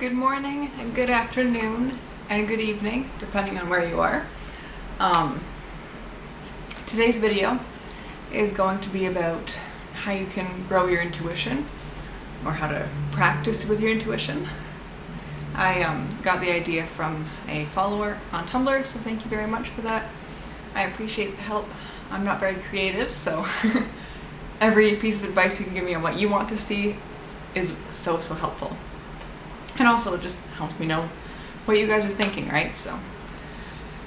Good morning, and good afternoon, and good evening, depending on where you are. Today's video is going to be about how you can grow your intuition, or how to practice with your intuition. I got the idea from a follower on Tumblr, so thank you very much for that. I appreciate the help. I'm not very creative, so every piece of advice you can give me on what you want to see is so helpful. And also it just helps me know what you guys are thinking, right? So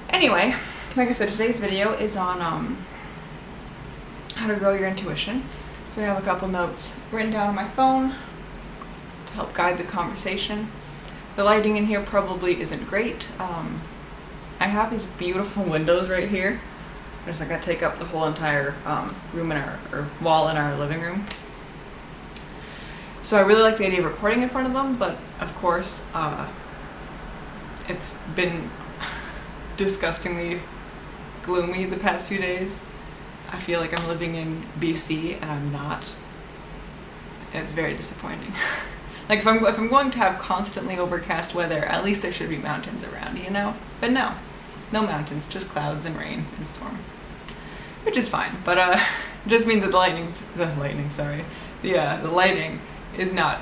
anyway, like I said, today's video is on how to grow your intuition. So I have a couple notes written down on my phone to help guide the conversation. The lighting in here probably isn't great. I have these beautiful windows right here. I'm just gonna take up the whole entire room in or wall in our living room. So I really like the idea of recording in front of them, but of course, it's been disgustingly gloomy the past few days. I feel like I'm living in BC and I'm not. And it's very disappointing. Like if I'm going to have constantly overcast weather, at least there should be mountains around, you know? But no mountains, just clouds and rain and storm, which is fine. But it just means that the lighting is not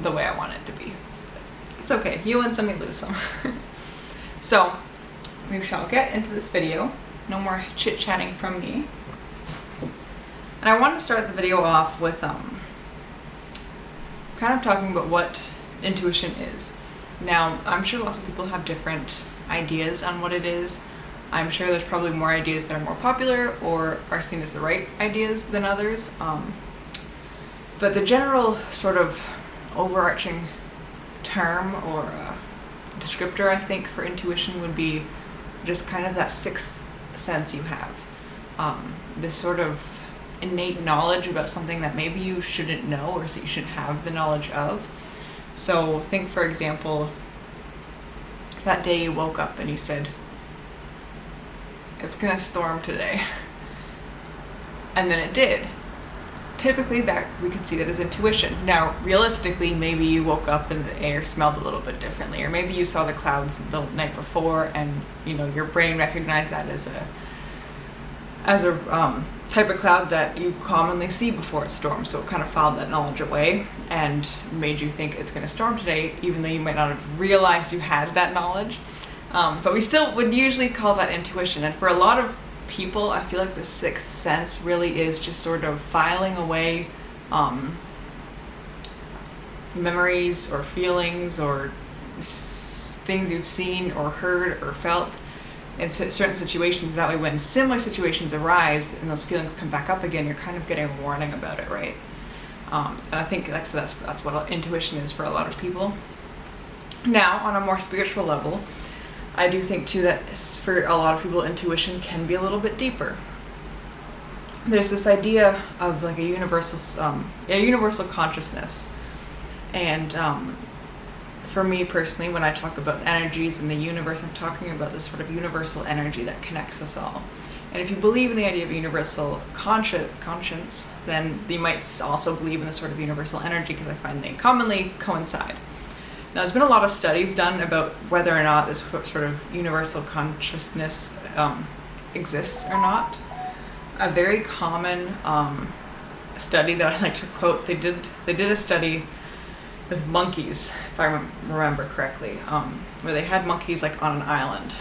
the way I want it to be. It's okay, you win some, you lose some. So we shall get into this video. No more chit-chatting from me. And I want to start the video off with kind of talking about what intuition is. Now, I'm sure lots of people have different ideas on what it is. I'm sure there's probably more ideas that are more popular or are seen as the right ideas than others. But the general sort of overarching term or descriptor, I think, for intuition would be just kind of that sixth sense you have. This sort of innate knowledge about something that maybe you shouldn't know or that you shouldn't have the knowledge of. So think, for example, that day you woke up and you said, it's gonna storm today. And then it did. Typically that we could see that as intuition. Now, realistically, maybe you woke up and the air smelled a little bit differently, or maybe you saw the clouds the night before and your brain recognized that as a type of cloud that you commonly see before it storms. So it kind of filed that knowledge away and made you think it's going to storm today, even though you might not have realized you had that knowledge. But we still would usually call that intuition. And for a lot of people, I feel like the sixth sense really is just sort of filing away memories or feelings or things you've seen or heard or felt in certain situations. That way when similar situations arise and those feelings come back up again, you're kind of getting a warning about it, right? And I think that's what intuition is for a lot of people. Now, on a more spiritual level, I do think too that for a lot of people, intuition can be a little bit deeper. There's this idea of like a universal consciousness, and for me personally, when I talk about energies in the universe, I'm talking about this sort of universal energy that connects us all. And if you believe in the idea of universal conscience, then you might also believe in this sort of universal energy, because I find they commonly coincide. Now, there's been a lot of studies done about whether or not this sort of universal consciousness exists or not. A very common study that I like to quote, they did a study with monkeys, if I remember correctly, where they had monkeys like on an island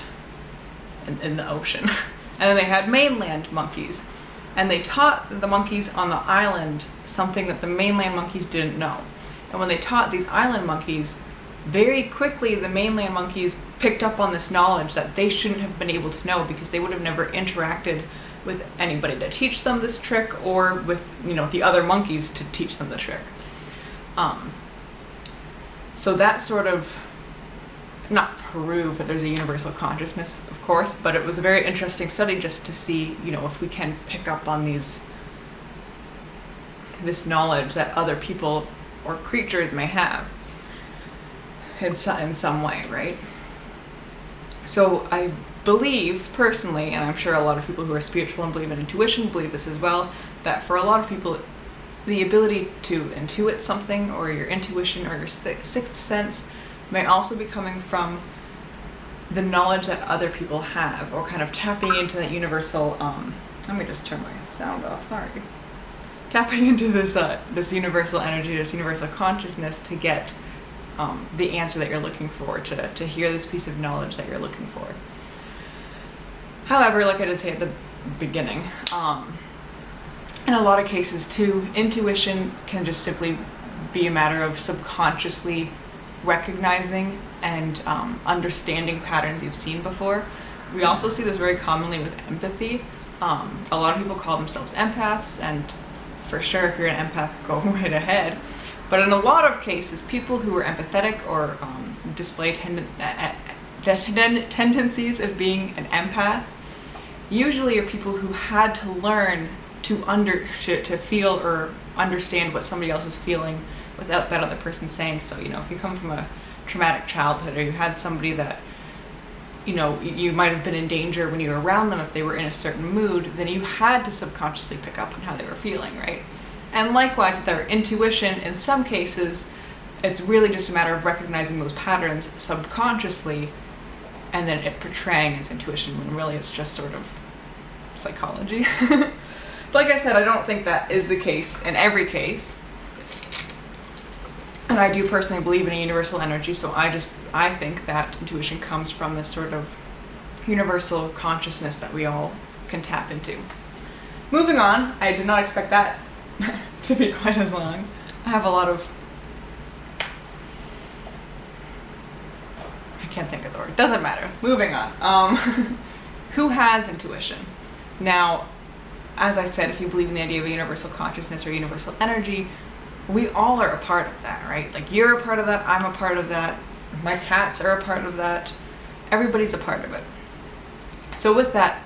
in the ocean. And then they had mainland monkeys. And they taught the monkeys on the island something that the mainland monkeys didn't know. And when they taught these island monkeys, very quickly the mainland monkeys picked up on this knowledge that they shouldn't have been able to know, because they would have never interacted with anybody to teach them this trick, or with the other monkeys to teach them the trick. So that sort of not prove that there's a universal consciousness, of course, but it was a very interesting study just to see if we can pick up on this knowledge that other people or creatures may have in some way, right? So I believe personally, and I'm sure a lot of people who are spiritual and believe in intuition believe this as well, that for a lot of people the ability to intuit something, or your intuition or your sixth sense, may also be coming from the knowledge that other people have, or kind of tapping into that universal, let me just turn my sound off, sorry. Tapping into this universal energy, this universal consciousness to get the answer that you're looking for, to hear this piece of knowledge that you're looking for. However, like I did say at the beginning, in a lot of cases too, intuition can just simply be a matter of subconsciously recognizing and understanding patterns you've seen before. We also see this very commonly with empathy. A lot of people call themselves empaths, and for sure, if you're an empath, go right ahead. But in a lot of cases, people who are empathetic or display tendencies of being an empath usually are people who had to learn to feel or understand what somebody else is feeling without that other person saying so. If you come from a traumatic childhood, or you had somebody that, you might have been in danger when you were around them if they were in a certain mood, then you had to subconsciously pick up on how they were feeling, right? And likewise with our intuition, in some cases, it's really just a matter of recognizing those patterns subconsciously and then it portraying as intuition when really it's just sort of psychology. But like I said, I don't think that is the case in every case. And I do personally believe in a universal energy, so I think that intuition comes from this sort of universal consciousness that we all can tap into. Moving on, I did not expect that to be quite as long. I have a lot of... I can't think of the word. Doesn't matter. Moving on. Who has intuition? Now, as I said, if you believe in the idea of a universal consciousness or universal energy, we all are a part of that, right? Like, you're a part of that, I'm a part of that, my cats are a part of that, everybody's a part of it. So with that,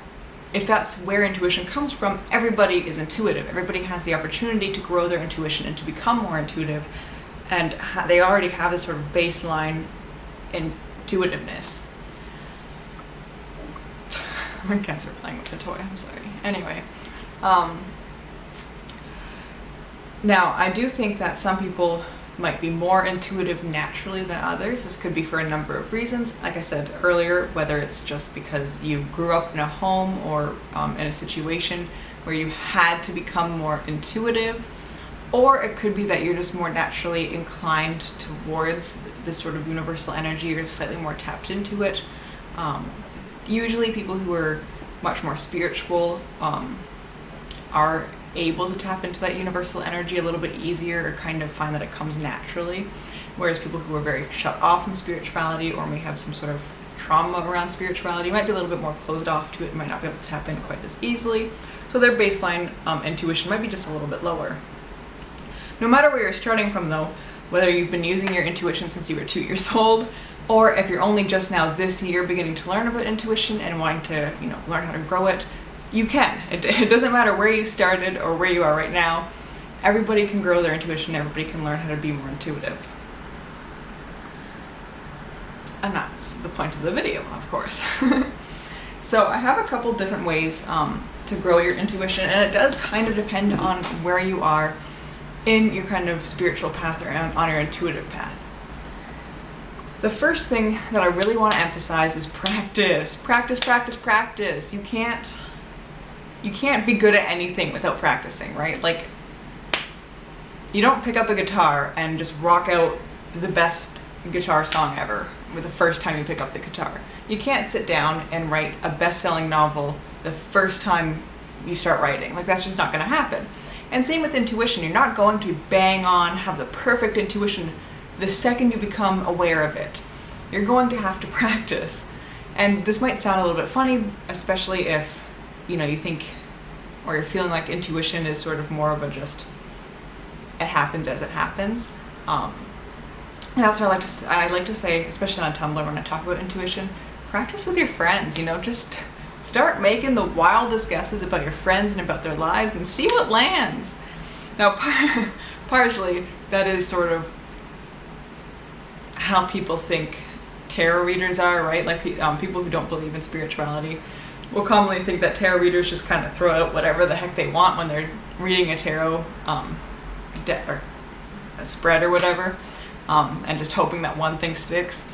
if that's where intuition comes from, everybody is intuitive. Everybody has the opportunity to grow their intuition and to become more intuitive, and they already have this sort of baseline intuitiveness. My cats are playing with the toy, I'm sorry. Anyway. Now, I do think that some people might be more intuitive naturally than others. This could be for a number of reasons. Like I said earlier, whether it's just because you grew up in a home or in a situation where you had to become more intuitive, or it could be that you're just more naturally inclined towards this sort of universal energy, or slightly more tapped into it. Usually people who are much more spiritual are able to tap into that universal energy a little bit easier, or kind of find that it comes naturally, whereas people who are very shut off from spirituality or may have some sort of trauma around spirituality might be a little bit more closed off to it, might not be able to tap in quite as easily, so their baseline intuition might be just a little bit lower. No matter where you're starting from though, whether you've been using your intuition since you were 2 years old, or if you're only just now this year beginning to learn about intuition and wanting to learn how to grow it, you can. It doesn't matter where you started or where you are right now. Everybody can grow their intuition. Everybody can learn how to be more intuitive. And that's the point of the video, of course. So I have a couple different ways to grow your intuition, and it does kind of depend on where you are in your kind of spiritual path or on your intuitive path. The first thing that I really want to emphasize is practice. Practice, practice, practice. You can't be good at anything without practicing, right? Like, you don't pick up a guitar and just rock out the best guitar song ever with the first time you pick up the guitar. You can't sit down and write a best-selling novel the first time you start writing. Like, that's just not going to happen. And same with intuition. You're not going to bang on, have the perfect intuition the second you become aware of it. You're going to have to practice. And this might sound a little bit funny, especially if you think, or you're feeling like intuition is sort of more of a just, it happens as it happens. And that's what I like to say, especially on Tumblr when I talk about intuition, practice with your friends, just start making the wildest guesses about your friends and about their lives and see what lands. Now, partially, that is sort of how people think tarot readers are, right? Like people who don't believe in spirituality will commonly think that tarot readers just kind of throw out whatever the heck they want when they're reading a tarot or a spread or whatever. and just hoping that one thing sticks.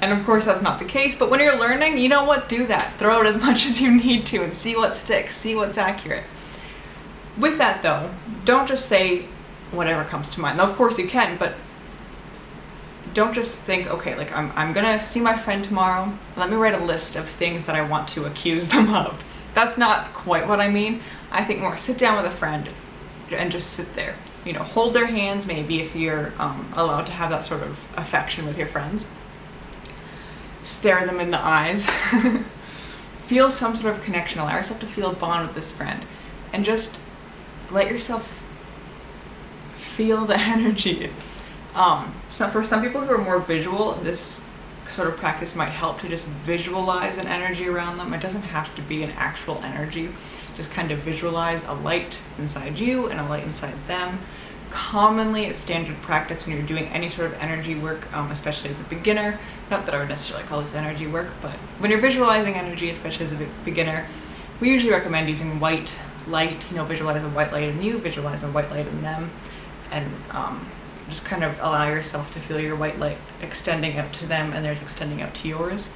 And of course that's not the case, but when you're learning, you know what, do that. Throw it as much as you need to and see what sticks, see what's accurate. With that though, don't just say whatever comes to mind. Now, of course you can, but don't just think, okay, like I'm gonna see my friend tomorrow, let me write a list of things that I want to accuse them of. That's not quite what I mean. I think more sit down with a friend and just sit there. You know, hold their hands maybe if you're allowed to have that sort of affection with your friends. Stare them in the eyes. Feel some sort of connection. Allow yourself to feel a bond with this friend. And just let yourself feel the energy. So for some people who are more visual, this sort of practice might help to just visualize an energy around them. It doesn't have to be an actual energy. Just kind of visualize a light inside you and a light inside them. Commonly, it's standard practice when you're doing any sort of energy work, especially as a beginner. Not that I would necessarily call this energy work, but when you're visualizing energy, especially as a beginner, we usually recommend using white light. You know, visualize a white light in you, visualize a white light in them, and just kind of allow yourself to feel your white light extending out to them and theirs extending out to yours.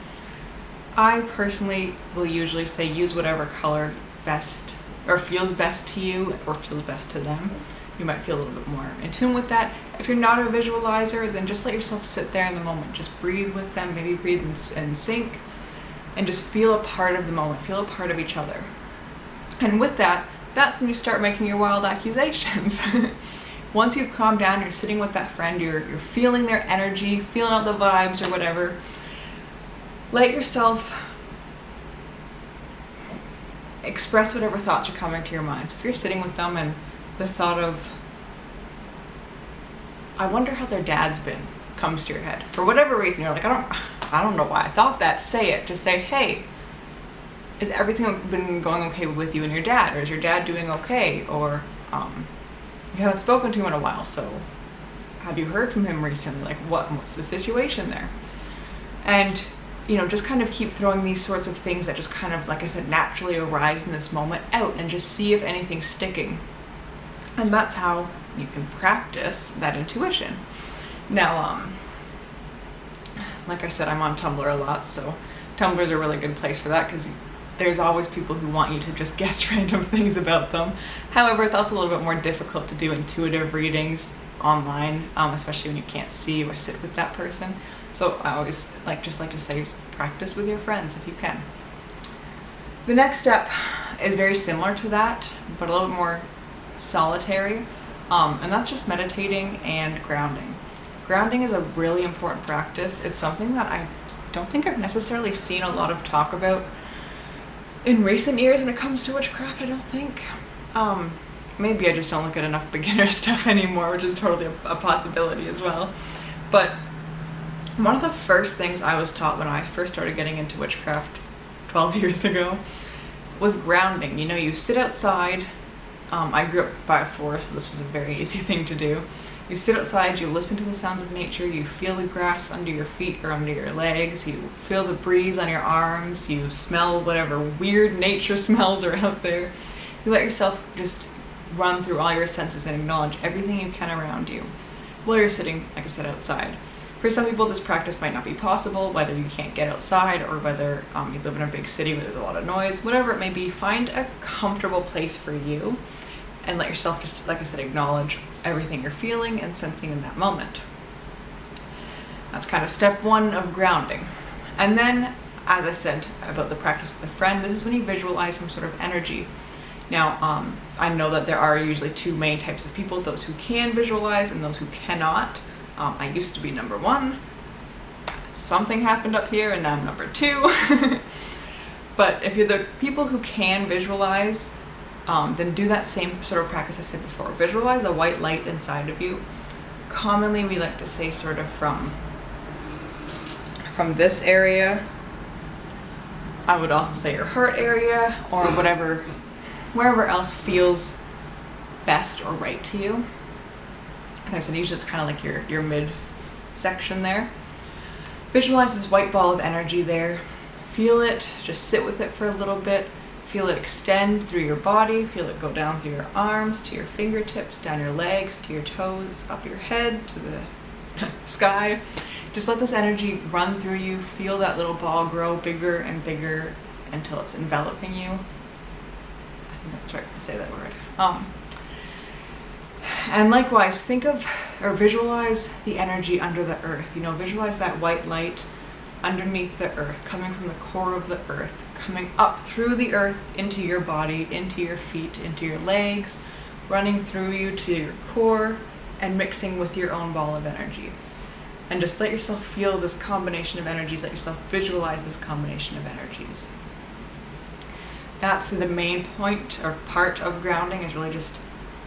I personally will usually say use whatever color best or feels best to you or feels best to them. You might feel a little bit more in tune with that. If you're not a visualizer, then just let yourself sit there in the moment. Just breathe with them, maybe breathe in sync, and just feel a part of the moment, feel a part of each other. And with that, that's when you start making your wild accusations. Once you've calmed down, you're sitting with that friend, you're feeling their energy, feeling out the vibes or whatever, let yourself express whatever thoughts are coming to your mind. So if you're sitting with them and the thought of, I wonder how their dad's been, comes to your head. For whatever reason, you're like, I don't know why I thought that. Say it. Just say, hey, is everything been going okay with you and your dad? Or is your dad doing okay? Or you haven't spoken to him in a while, so have you heard from him recently? Like, what's the situation there? And, you know, just kind of keep throwing these sorts of things that just kind of, like I said, naturally arise in this moment out and just see if anything's sticking. And that's how you can practice that intuition. Now, like I said, I'm on Tumblr a lot, so Tumblr's a really good place for that because there's always people who want you to just guess random things about them. However, it's also a little bit more difficult to do intuitive readings online, especially when you can't see or sit with that person. So I always like to say, practice with your friends if you can. The next step is very similar to that, but a little bit more solitary, and that's just meditating and grounding. Grounding is a really important practice. It's something that I don't think I've necessarily seen a lot of talk about in recent years when it comes to witchcraft, I don't think. Maybe I just don't look at enough beginner stuff anymore, which is totally a possibility as well. But one of the first things I was taught when I first started getting into witchcraft 12 years ago was grounding. You know, you sit outside. I grew up by a forest, so this was a very easy thing to do. You sit outside, you listen to the sounds of nature, you feel the grass under your feet or under your legs, you feel the breeze on your arms, you smell whatever weird nature smells are out there. You let yourself just run through all your senses and acknowledge everything you can around you while you're sitting, like I said, outside. For some people, this practice might not be possible, whether you can't get outside or whether you live in a big city where there's a lot of noise, whatever it may be. Find a comfortable place for you and let yourself just, like I said, acknowledge everything you're feeling and sensing in that moment. That's kind of step one of grounding. And then, as I said about the practice with a friend, this is when you visualize some sort of energy. Now, I know that there are usually two main types of people, those who can visualize and those who cannot. I used to be number one. Something happened up here and now I'm number two. But if you're the people who can visualize, then do that same sort of practice I said before. Visualize a white light inside of you. Commonly we like to say sort of from this area. I would also say your heart area or wherever else feels best or right to you. Like I said, usually it's kind of like your mid section there. Visualize this white ball of energy there. Feel it, just sit with it for a little bit. Feel it extend through your body. Feel it go down through your arms, to your fingertips, down your legs, to your toes, up your head, to the sky. Just let this energy run through you. Feel that little ball grow bigger and bigger until it's enveloping you. I think that's right to say that word. And likewise, think of or visualize the energy under the earth. Visualize that white light underneath the earth, coming from the core of the earth, coming up through the earth into your body, into your feet, into your legs, running through you to your core, and mixing with your own ball of energy. And just let yourself feel this combination of energies, let yourself visualize this combination of energies. That's the main point or part of grounding, is really just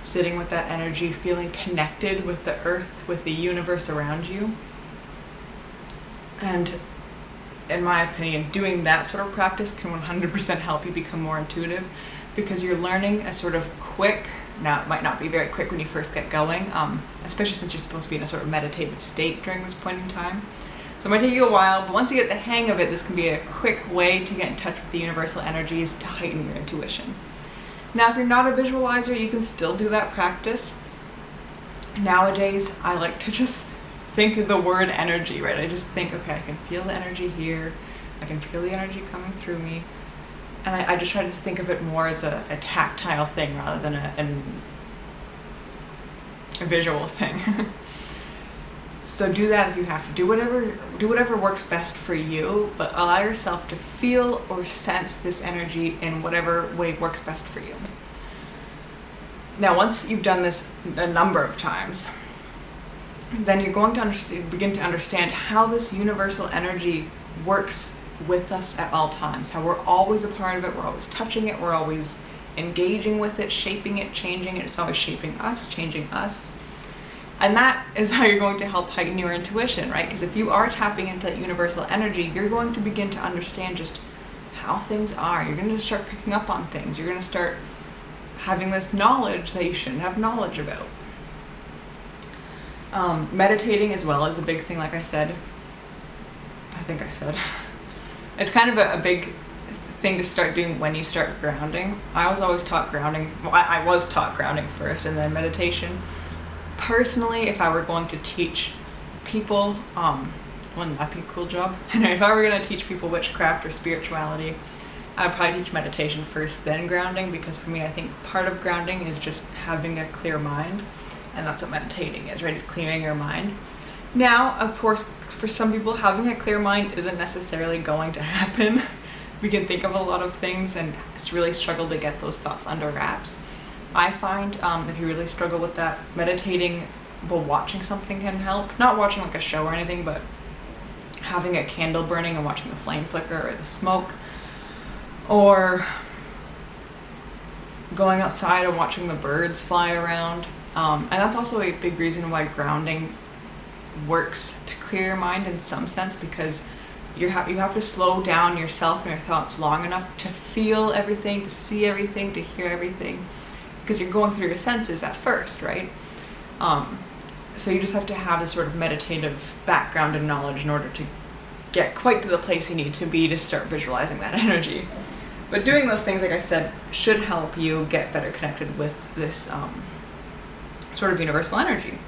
sitting with that energy, feeling connected with the earth, with the universe around you. And in my opinion, doing that sort of practice can 100% help you become more intuitive, because you're learning a sort of quick, now it might not be very quick when you first get going, especially since you're supposed to be in a sort of meditative state during this point in time. So it might take you a while, but once you get the hang of it, this can be a quick way to get in touch with the universal energies to heighten your intuition. Now, if you're not a visualizer, you can still do that practice. Nowadays, I like to just think of the word energy, right? I just think, okay, I can feel the energy here, I can feel the energy coming through me, and I just try to think of it more as a tactile thing rather than a visual thing. So do that if you have to. Do whatever works best for you, but allow yourself to feel or sense this energy in whatever way works best for you. Now, once you've done this a number of times, then you're going to begin to understand how this universal energy works with us at all times, how we're always a part of it, we're always touching it, we're always engaging with it, shaping it, changing it. It's always shaping us, changing us. And that is how you're going to help heighten your intuition, right? Because if you are tapping into that universal energy, you're going to begin to understand just how things are. You're going to start picking up on things. You're going to start having this knowledge that you shouldn't have knowledge about. Meditating as well is a big thing, like I said. I think I said. It's kind of a big thing to start doing when you start grounding. I was always taught grounding. Well, I was taught grounding first and then meditation. Personally, if I were going to teach people, wouldn't that be a cool job? Anyway, if I were going to teach people witchcraft or spirituality, I'd probably teach meditation first, then grounding, because for me, I think part of grounding is just having a clear mind, and that's what meditating is, right? It's clearing your mind. Now, of course, for some people, having a clear mind isn't necessarily going to happen. We can think of a lot of things and really struggle to get those thoughts under wraps. I find if you really struggle with that, meditating while watching something can help. Not watching like a show or anything, but having a candle burning and watching the flame flicker or the smoke, or going outside and watching the birds fly around. And that's also a big reason why grounding works to clear your mind in some sense, because you have to slow down yourself and your thoughts long enough to feel everything, to see everything, to hear everything, because you're going through your senses at first, right? So you just have to have this sort of meditative background and knowledge in order to get quite to the place you need to be to start visualizing that energy. But doing those things, like I said, should help you get better connected with this sort of universal energy.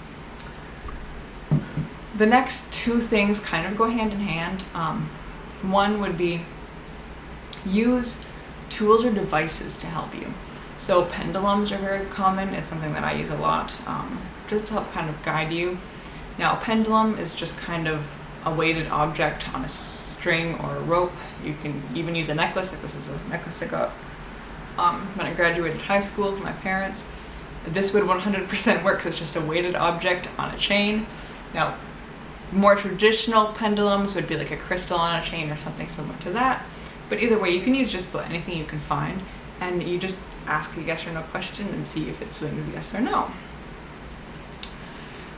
The next two things kind of go hand in hand. One would be use tools or devices to help you. So pendulums are very common. It's something that I use a lot, just to help kind of guide you. Now, a pendulum is just kind of a weighted object on a string or a rope. You can even use a necklace. Like this is a necklace I got when I graduated high school from my parents. This would 100% work, because it's just a weighted object on a chain. Now, more traditional pendulums would be like a crystal on a chain or something similar to that. But either way, you can use just about anything you can find, and you just ask a yes or no question and see if it swings yes or no.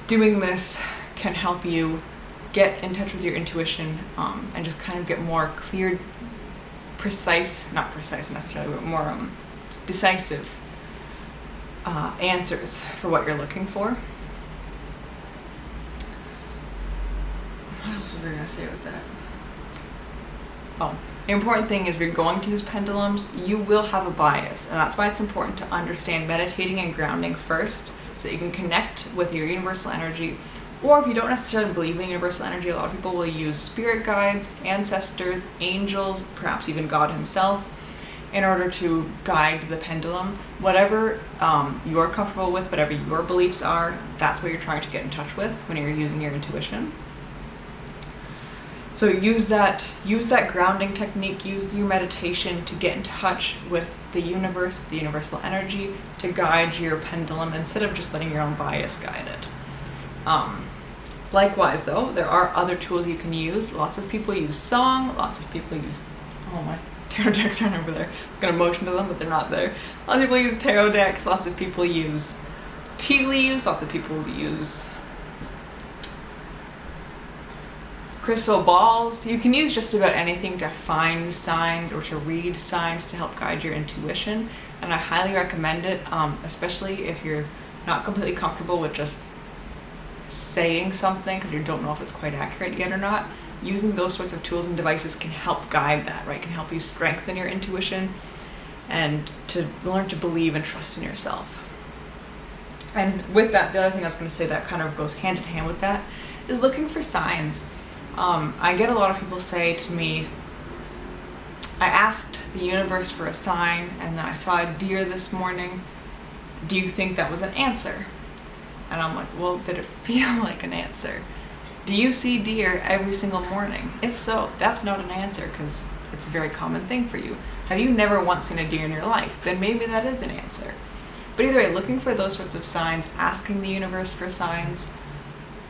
Doing this can help you get in touch with your intuition and just kind of get more clear, not precise necessarily, but more decisive answers for what you're looking for. What else was I going to say with that? Oh, the important thing is, if you're going to use pendulums, you will have a bias, and that's why it's important to understand meditating and grounding first, so that you can connect with your universal energy Or if you don't necessarily believe in universal energy, a lot of people will use spirit guides, ancestors, angels, perhaps even God himself, in order to guide the pendulum. Whatever you're comfortable with, whatever your beliefs are, that's what you're trying to get in touch with when you're using your intuition. So use that grounding technique, use your meditation to get in touch with the universe, with the universal energy, to guide your pendulum instead of just letting your own bias guide it. Likewise though, there are other tools you can use. Lots of people use song, lots of people use, oh my tarot decks aren't over there. I'm gonna motion to them, but they're not there. Lots of people use tarot decks, lots of people use tea leaves, lots of people use crystal balls. You can use just about anything to find signs or to read signs to help guide your intuition, and I highly recommend it, especially if you're not completely comfortable with just saying something because you don't know if it's quite accurate yet or not. Using those sorts of tools and devices can help guide that, right? Can help you strengthen your intuition and to learn to believe and trust in yourself. And with that, the other thing I was going to say that kind of goes hand in hand with that is looking for signs. I get a lot of people say to me, I asked the universe for a sign and then I saw a deer this morning. Do you think that was an answer? And I'm like, well, did it feel like an answer? Do you see deer every single morning? If so, that's not an answer because it's a very common thing for you. Have you never once seen a deer in your life? Then maybe that is an answer. But either way, looking for those sorts of signs, asking the universe for signs,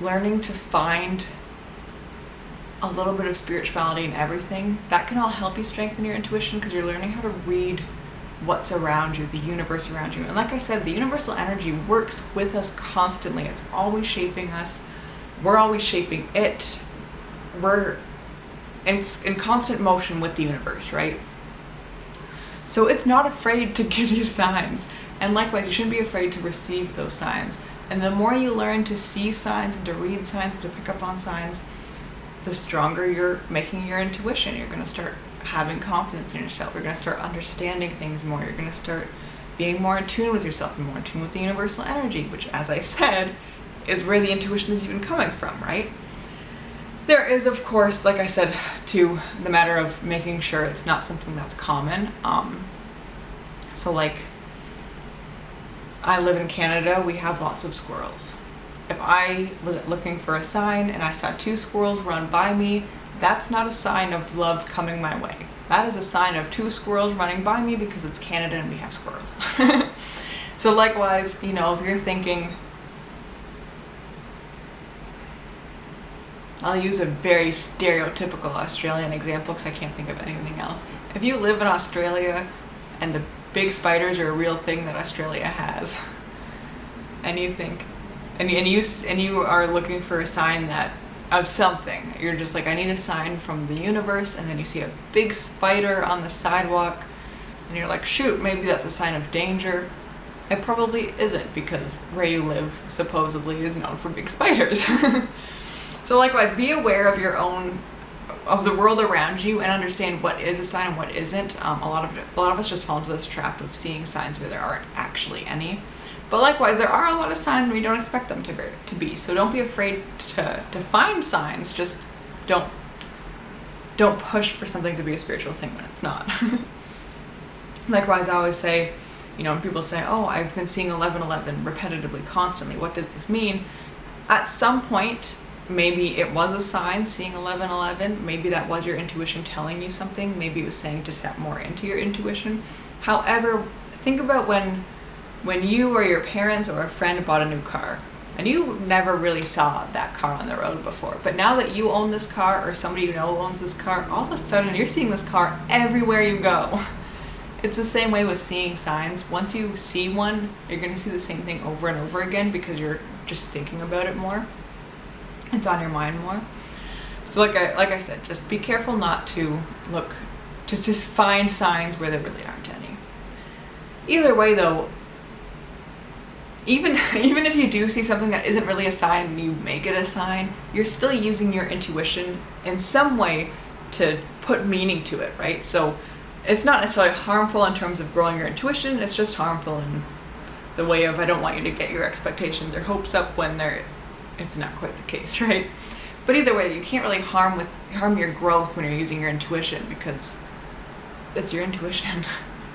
learning to find a little bit of spirituality in everything, that can all help you strengthen your intuition because you're learning how to read what's around you, the universe around you. And like I said, the universal energy works with us constantly. It's always shaping us. We're always shaping it. We're in constant motion with the universe, right? So it's not afraid to give you signs. And likewise, you shouldn't be afraid to receive those signs. And the more you learn to see signs and to read signs, to pick up on signs, the stronger you're making your intuition. You're going to start having confidence in yourself. You're going to start understanding things more. You're going to start being more in tune with yourself and more in tune with the universal energy, which, as I said, is where the intuition is even coming from, right? There is, of course, like I said, to the matter of making sure it's not something that's common. So like, I live in Canada, we have lots of squirrels. If I was looking for a sign and I saw 2 squirrels run by me, that's not a sign of love coming my way. That is a sign of 2 squirrels running by me because it's Canada and we have squirrels. So likewise, you know, if you're thinking, I'll use a very stereotypical Australian example because I can't think of anything else. If you live in Australia and the big spiders are a real thing that Australia has, and you think, and you are looking for a sign that of something, you're just like, I need a sign from the universe, and then you see a big spider on the sidewalk, and you're like, shoot, maybe that's a sign of danger. It probably isn't because where you live supposedly is known for big spiders. So likewise, be aware of your own, of the world around you and understand what is a sign and what isn't. A lot of us just fall into this trap of seeing signs where there aren't actually any. But likewise, there are a lot of signs when you don't expect them to be. So don't be afraid to find signs. Just don't push for something to be a spiritual thing when it's not. Likewise, I always say, you know, when people say, oh, I've been seeing 1111 repetitively, constantly. What does this mean? At some point, maybe it was a sign, seeing 1111. Maybe that was your intuition telling you something. Maybe it was saying to tap more into your intuition. However, think about when you or your parents or a friend bought a new car and you never really saw that car on the road before, but now that you own this car or somebody you know owns this car, all of a sudden you're seeing this car everywhere you go. It's the same way with seeing signs. Once you see one, you're going to see the same thing over and over again because you're just thinking about it more. It's on your mind more. So like I said, just be careful not to look, to just find signs where there really aren't any. Either way though, even if you do see something that isn't really a sign and you make it a sign, you're still using your intuition in some way to put meaning to it, right? So it's not necessarily harmful in terms of growing your intuition, it's just harmful in the way of, I don't want you to get your expectations or hopes up when it's not quite the case, right? But either way, you can't really harm your growth when you're using your intuition, because it's your intuition.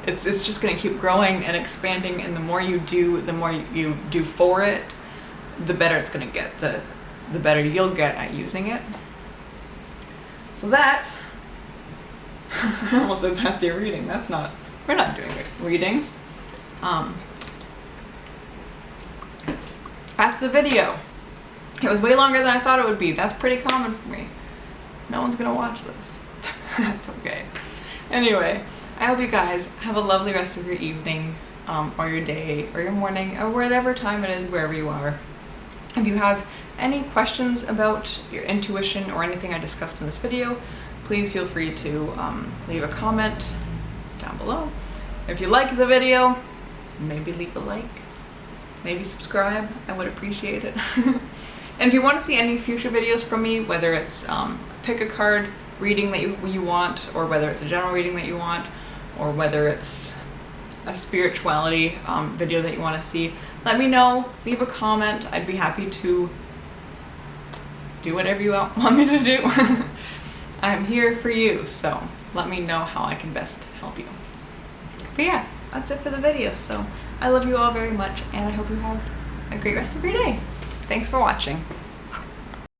It's just going to keep growing and expanding, and the more you do for it, the better it's going to get. The better you'll get at using it. So that, I almost said that's your reading. We're not doing readings. That's the video. It was way longer than I thought it would be. That's pretty common for me. No one's gonna watch this. That's okay. Anyway, I hope you guys have a lovely rest of your evening, or your day, or your morning, or whatever time it is, wherever you are. If you have any questions about your intuition or anything I discussed in this video, please feel free to leave a comment down below. If you like the video, maybe leave a like, maybe subscribe. I would appreciate it. And if you want to see any future videos from me, whether it's pick a card reading that you want, or whether it's a general reading that you want, or whether it's a spirituality video that you want to see, let me know. Leave a comment. I'd be happy to do whatever you want me to do. I'm here for you, so let me know how I can best help you. But yeah, that's it for the video. So I love you all very much, and I hope you have a great rest of your day. Thanks for watching.